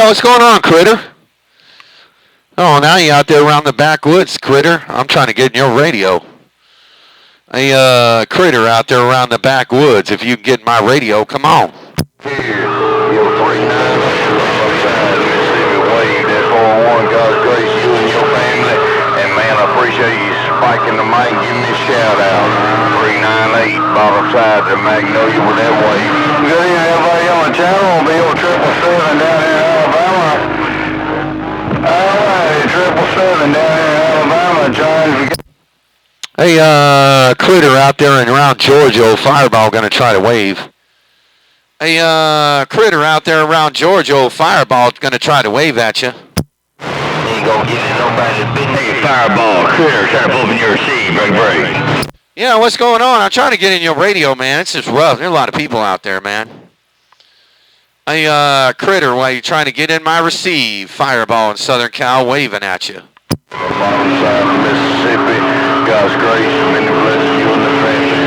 Yeah, what's going on, Critter? Oh, now you out there around the backwoods, Critter. I'm trying to get in your radio. Hey, Critter out there around the backwoods. If you can get in my radio, come on. Here, your 39 outside Mississippi Wave, that 401, God's grace, you and your family. And man, I appreciate you spiking the mic, giving me a shout out. 398, bottom side to Magnolia with that wave. Good evening, everybody on the channel. Be on 777 down here in Alabama. Alright, 777 down here in Alabama, trying to get... Hey, Critter out there and around Georgia, Fireball gonna try to wave. Hey, Critter out there around Georgia, Fireball gonna try to wave at you. Ain't gonna get in nobody's business. Hey, Fireball, Critter, trying to open your seat, break. Yeah, what's going on? I'm trying to get in your radio, man. It's just rough. There's a lot of people out there, man. Hey, Critter, while you trying to get in my receive, Fireball in Southern Cal waving at you. Bottom side of Mississippi, God's grace, many blessings you and the family.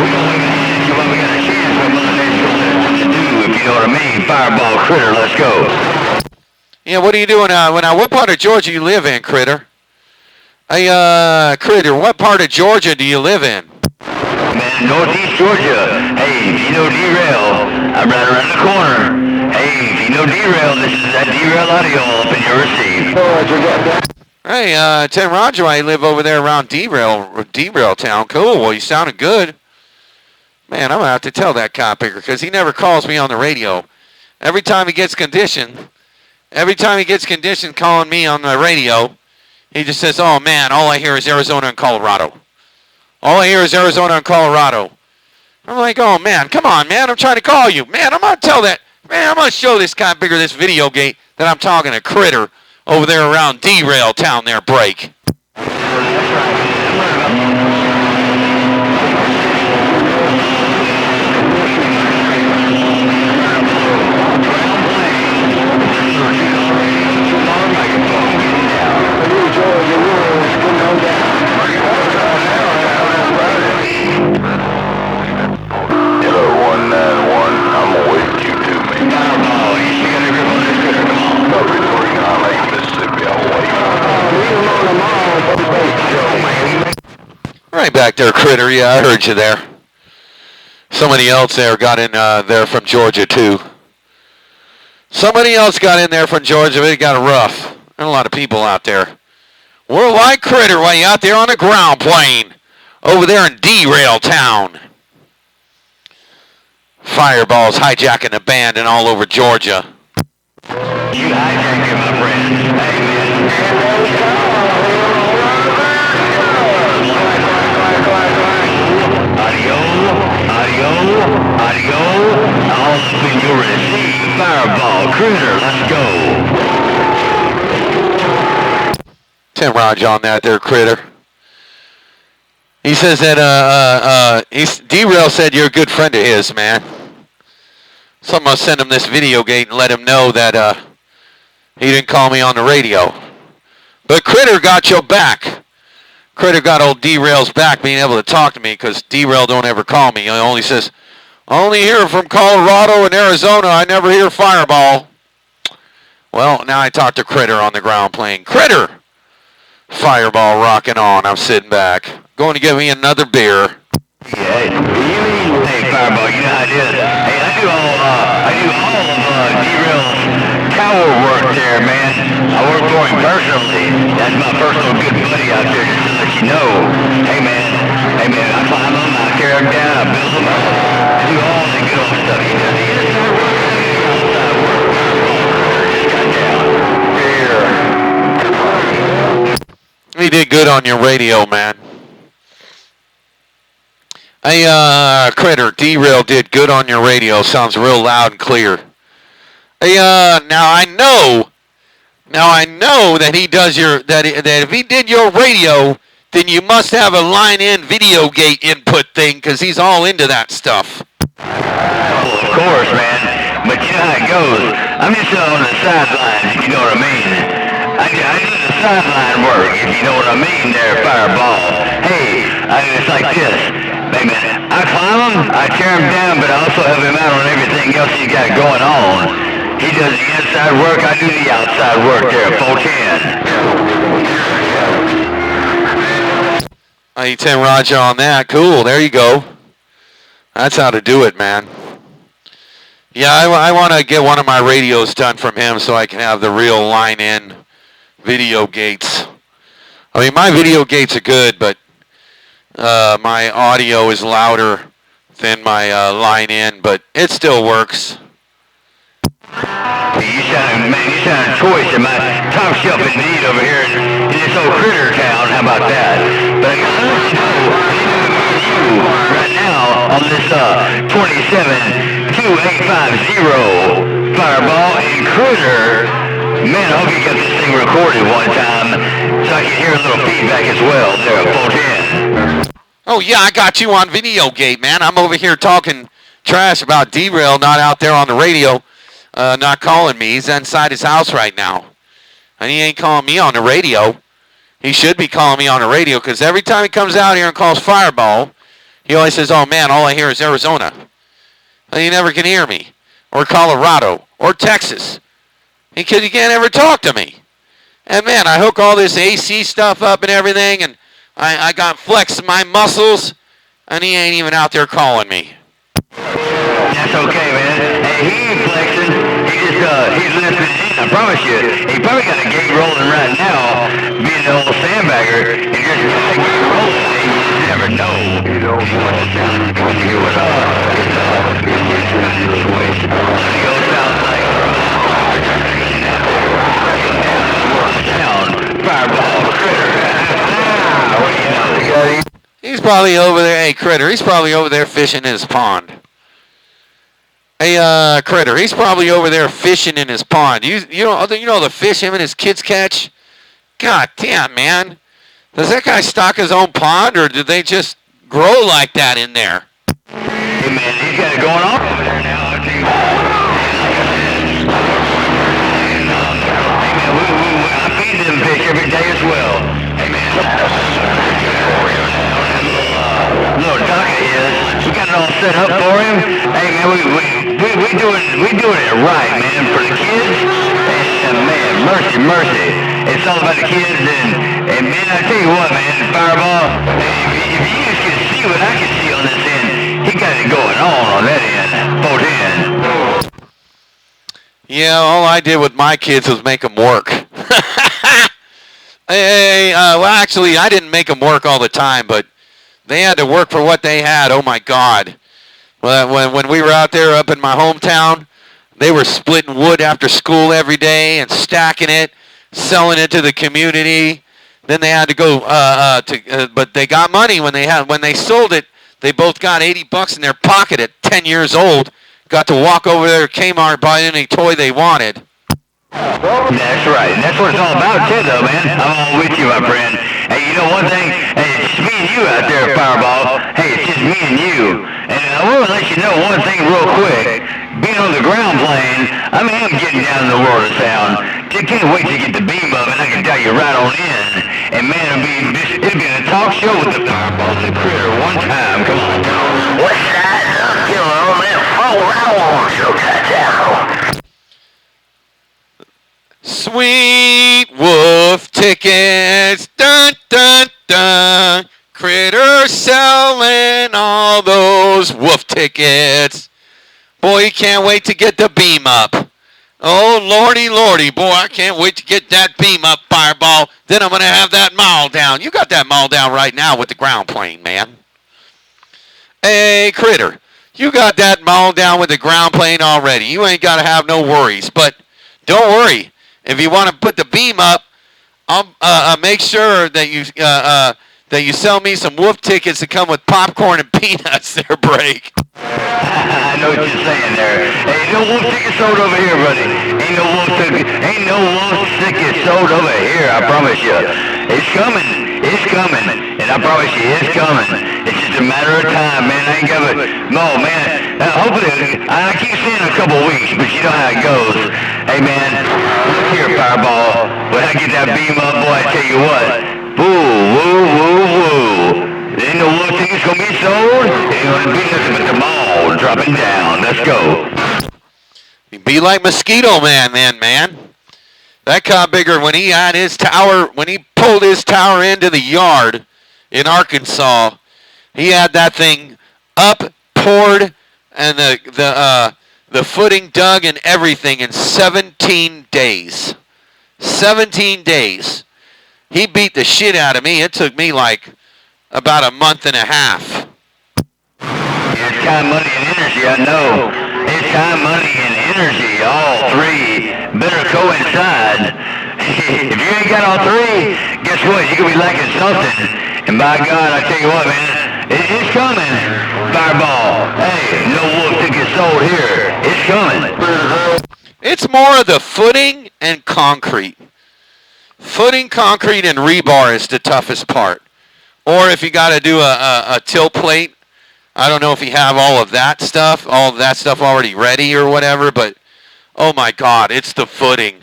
We got a chance for Mother Nature to do, if you know what I mean. Fireball, Critter, let's go. Yeah, what are you doing? What part of Georgia you live in, Critter? Hey, Critter, what part of Georgia do you live in? Man, Northeast Georgia. Hey, if you know D-Rail, I'm right around the corner. Hey, if you know D-Rail, this is that D-Rail audio up in your receive. Hey, Tim Roger, I live over there around D-Rail town. Cool, well, you sounded good. Man, I'm going to have to tell that cop picker because he never calls me on the radio. Every time he gets conditioned calling me on the radio, he just says, oh, man, all I hear is Arizona and Colorado. All I hear is Arizona and Colorado. I'm like, oh, man, come on, man. I'm trying to call you. Man, I'm going to tell that. Man, I'm going to show this cop picker this video gate that I'm talking to Critter over there around D-Rail town there, break. Right back there, Critter. Yeah, I heard you there. Somebody else there got in there from Georgia, too. Somebody else got in there from Georgia. It got rough. There's a lot of people out there. We're like Critter while you out there on the ground plane over there in D-Rail town. Fireball's hijacking the band and all over Georgia. You hijacked it, my friend. Audio, all up in your receive. Fireball, Critter, let's go. Tim Raj on that there, Critter. He says that D-Rail said you're a good friend of his, man. So I'm going to send him this video gate and let him know that he didn't call me on the radio. But Critter got your back. Critter got old D-Rail's back being able to talk to me because D-Rail don't ever call me. He only says, I only hear from Colorado and Arizona. I never hear Fireball. Well, now I talk to Critter on the ground plane. Critter! Fireball rocking on. I'm sitting back. Going to get me another beer. Yeah, hey, Fireball, you know how it is. Hey, I do all of D-Rail's tower work there, man. I work for him personally. That's my personal good buddy out there, just to let you know. Hey, man, I climb them, I tear them down, I build them, I do all the good old stuff. You know, he did good on your radio, man. Hey, Critter, D-Rail did good on your radio. Sounds real loud and clear. Hey, now I know that he does that if he did your radio, then you must have a line-in video gate input thing, because he's all into that stuff. Well, of course, man. But you know how it goes. I'm just on the sidelines, if you know what I mean. I do the sideline work, if you know what I mean there, Fireball. Hey, it's like this. Hey, man, I climb them, I tear them down, but I also help him out on everything else you got going on. He does the inside work, I do the outside work there, 410. I 10 Roger on that. Cool. There you go. That's how to do it, man. Yeah, I want to get one of my radios done from him so I can have the real line-in video gates. I mean, my video gates are good, but my audio is louder than my line-in, but it still works. You sound a choice in my top shelf indeed over here in this old critter town. How about that? But I got you right now on this 27-2850 Fireball and Critter. Man, I hope you got this thing recorded one time so I can hear a little feedback as well there at 410. Oh, yeah, I got you on Videogate, man. I'm over here talking trash about D-Rail not out there on the radio, not calling me. He's inside his house right now. And he ain't calling me on the radio. He should be calling me on the radio because every time he comes out here and calls Fireball, he always says, oh, man, all I hear is Arizona. And he never can hear me. Or Colorado. Or Texas. Because he can't ever talk to me. And, man, I hook all this AC stuff up and everything, and I got flexed my muscles, and he ain't even out there calling me. That's okay, man. Hey, he ain't flexing. He's listening in. I promise you. He probably got a gate rolling right now, being the old sandbagger, and just rolling. You never know. You know what's down. You hear what it goes down like Fireball, Critter. He's probably over there. Hey, Critter, he's probably over there fishing in his pond. Hey, Critter, he's probably over there fishing in his pond. You know the fish him and his kids catch? God damn, man. Does that guy stock his own pond, or did they just grow like that in there? Hey, man, he's got it going on over there now. I feed them fish every day as well. Hey, man. Little docket is. We got it all set up for him. Hey, man, we doing it right, man, for the kids. And man, mercy. It's all about the kids, and man, I tell you what, man, Fireball. If you just can see what I can see on this end, he got it going on that end. 410. Yeah, all I did with my kids was make them work. Well, actually, I didn't make them work all the time, but they had to work for what they had. Oh, my God. When we were out there up in my hometown, they were splitting wood after school every day and stacking it, selling it to the community. Then they had to go, but they got money when they sold it. They both got $80 in their pocket at 10 years old. Got to walk over there to Kmart, buy any toy they wanted. That's right. And that's what it's all about, too, though, man. I'm all with you, my friend. Hey, you know one thing? Hey, it's just me and you out there, Fireball. Hey, it's just me and you. And I want to let you know one thing real quick. Being on the ground plane, I mean, I'm getting down in the world of sound. Just can't wait to get the beam up, and I can tell you right on in. And, man, it'll be a talk show with the Fireball and the Critter one time. Come on. What's that? You know, man, fall right along, so cut down. Sweet wolf tickets, dun dun dun. Critter selling all those wolf tickets. Boy, you can't wait to get the beam up. Oh, lordy, boy, I can't wait to get that beam up, Fireball. Then I'm going to have that maul down. You got that maul down right now with the ground plane, man. Hey, Critter, you got that maul down with the ground plane already. You ain't got to have no worries. But don't worry. If you want to put the beam up, I'll make sure that you sell me some wolf tickets that come with popcorn and peanuts there, Break. I know what you're saying there. Ain't no wolf ticket sold over here, buddy. Ain't no wolf ticket sold over here, I promise you. It's coming. And I promise you, it's coming. It's just a matter of time, man. I ain't got it. No, man. Hopefully, I keep saying a couple weeks, but you know how it goes. Hey, man, look here, Fireball. When I get that beam up, boy, I tell you what. Woo. There ain't no wolf tickets gonna be sold. Ain't gonna be nothing but the mall dropping down. Let's go. Be like Mosquito Man then, man. That cod bigger when he had his tower, when he pulled his tower into the yard in Arkansas, he had that thing up, poured, and the footing dug and everything in 17 days. 17 days. He beat the shit out of me. It took me like about a month and a half. It's time, money, and energy, I know. It's time, money, and energy. All three better coincide. If you ain't got all three, guess what? You're going to be lacking something. And by God, I tell you what, man, it's coming. Fireball. Hey, no wolf to get sold here. It's coming. It's more of the footing and concrete. Footing, concrete, and rebar is the toughest part. Or if you got to do a tilt plate, I don't know if you have all of that stuff already ready or whatever, but oh my God, it's the footing.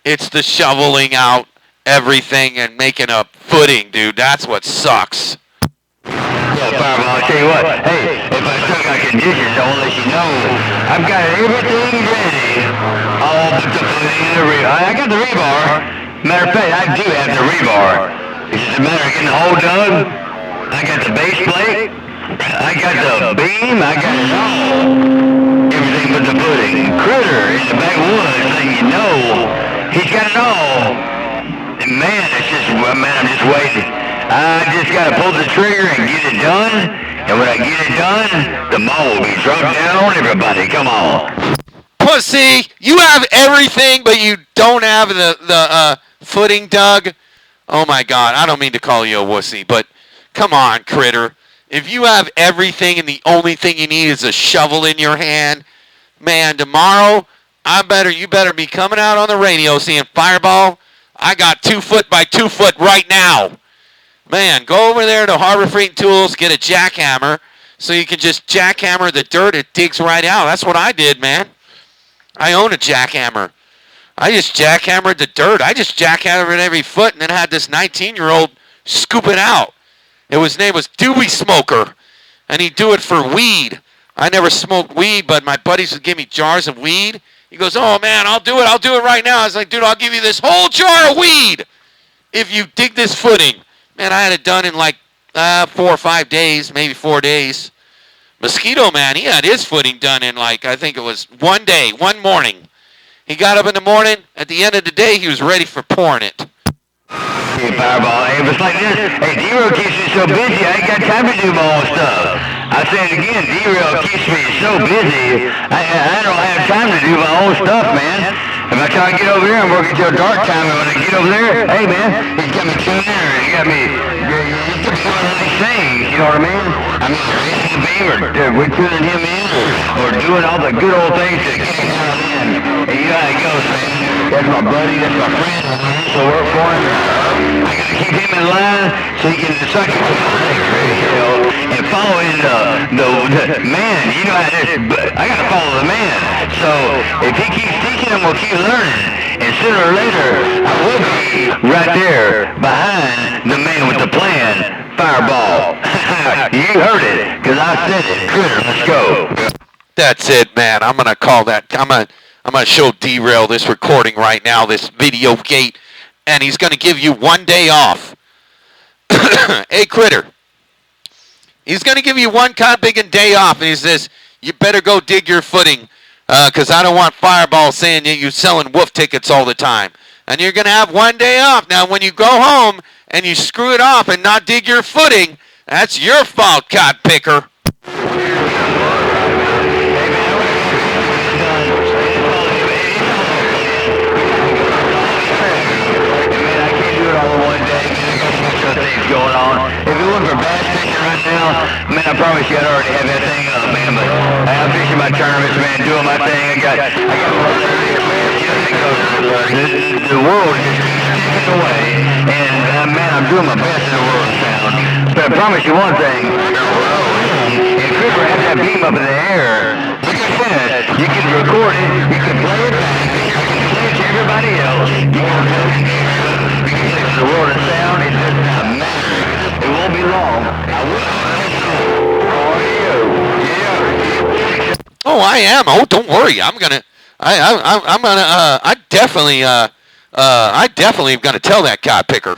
It's the shoveling out everything and making a footing, dude. That's what sucks. Yeah, Fireball, I'll tell you what. Hey, if I still got conditions, I will let you know. I've got everything ready. All but the footing and the rebar. I got the rebar. Matter of fact, I do have the rebar. It's just a matter of getting the hole dug. I got the base plate. I got the beam. I got it all. Everything but the footing. Critter in the backwoods, letting you know he's got it all. And man, I'm just waiting. I just got to pull the trigger and get it done. And when I get it done, the ball will be dropped down on everybody. Come on. Pussy, you have everything, but you don't have the footing dug. Oh my God, I don't mean to call you a wussy, but come on, Critter. If you have everything and the only thing you need is a shovel in your hand, man, tomorrow you better be coming out on the radio saying, Fireball, I got 2 foot by 2 foot right now. Man, go over there to Harbor Freight Tools, get a jackhammer, so you can just jackhammer the dirt. It digs right out. That's what I did, man. I own a jackhammer. I just jackhammered the dirt. I just jackhammered every foot and then had this 19-year-old scoop it out. His name was Dewey Smoker, and he'd do it for weed. I never smoked weed, but my buddies would give me jars of weed. He goes, oh, man, I'll do it right now. I was like, dude, I'll give you this whole jar of weed if you dig this footing. Man, I had it done in like 4 or 5 days, maybe 4 days. Mosquito Man, he had his footing done in like, I think it was 1 day, 1 morning. He got up in the morning. At the end of the day, he was ready for pouring it. Hey, Fireball, hey, it's like this. Hey, D-Rail keeps me so busy, I ain't got time to do my own stuff. I say it again, D-Rail keeps me so busy, I don't have time to do my own stuff, man. If I try to get over here, I'm working till dark time, and when I get over there, hey, man, he's got me tuning in, he's got me, he's doing some of these things, you know what I mean? I mean, raising the beam, or we're tuning him in, or doing all the good old things to get him out in. And you know how it goes, man. That's my buddy, that's my friend, I used to work for him. I gotta keep him in line so he can suck it to the radio and following the man. You know how it is, but I gotta follow the man. So if he keeps teaching him, we'll keep learning. And sooner or later, I will be right there behind the man with the plan. Fireball. You heard it, because I said it. Critter, let's go. That's it, man. I'm gonna call that. I'm gonna show D-Rail this recording right now, this video gate, and he's gonna give you 1 day off. Hey, Critter. He's gonna give you one big day off, and he says you better go dig your footing, because I don't want Fireball saying that you're selling wolf tickets all the time. And you're gonna have 1 day off. Now, when you go home and you screw it off and not dig your footing, that's your fault, cod picker. Going on. If it wasn't for bass fishing right now, man, I promise you I'd already have that thing up, man. But I'm fishing my tournaments, man, doing my thing. I got the world is ticking away, and man, I'm doing my best in the world sound. But I promise you one thing. If Cooper has that beam up in the air, like I said, you can record it, you can play it back, you can play it to everybody else. You can fix the world of sound. It's just a matter. It won't be long. I will. Oh, I am. Oh, don't worry. I'm I'm gonna I definitely am gonna tell that cop picker.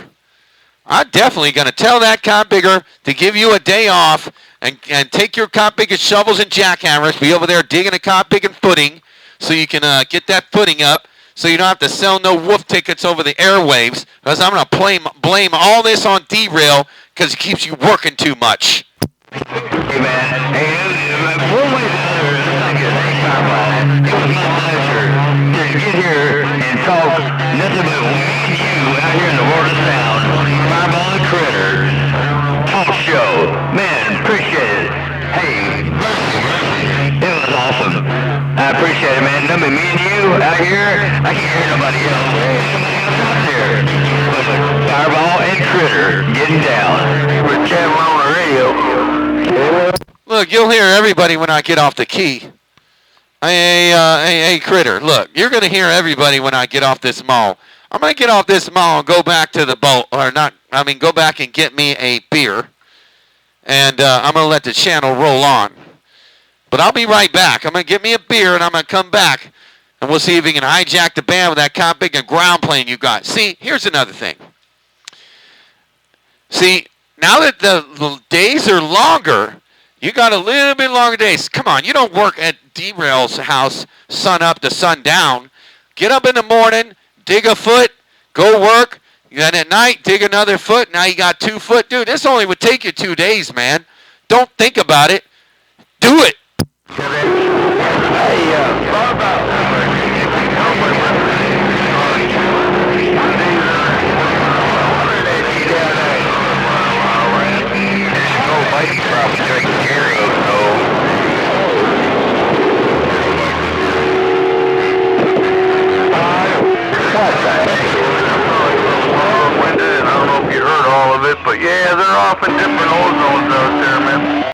I'm definitely gonna tell that cop picker to give you a day off and take your cop picker shovels and jackhammers, be over there digging a cop picking footing, so you can get that footing up, so you don't have to sell no wolf tickets over the airwaves. Because I'm gonna blame all this on D-Rail because it keeps you working too much. Hey man, one way or the other, thank you, Fireball. It was my pleasure to get here and talk nothing but me and you out here in the world of sound. Fireball and Critter talk show. Man, appreciate it. Hey, it was awesome. I appreciate it, man. Nothing but me and you out here. I can't hear nobody else. Somebody else out there. But Fireball and Critter getting down. We're chatting on the radio. Look, you'll hear everybody when I get off the key. Hey, Critter, look, you're going to hear everybody when I get off this mall. I'm going to get off this mall and go back to the boat, go back and get me a beer. And I'm going to let the channel roll on. But I'll be right back. I'm going to get me a beer and I'm going to come back. And we'll see if we can hijack the band with that cop big and ground plane you got. See, here's another thing. See, now that the days are longer, you got a little bit longer days. Come on, you don't work at D-Rail's house sun up to sun down. Get up in the morning, dig a foot, go work. Then at night, dig another foot. Now you got 2 foot. Dude, this only would take you 2 days, man. Don't think about it. Do it. I don't know if you heard all of it, but yeah, they're off in different ozones out there, man.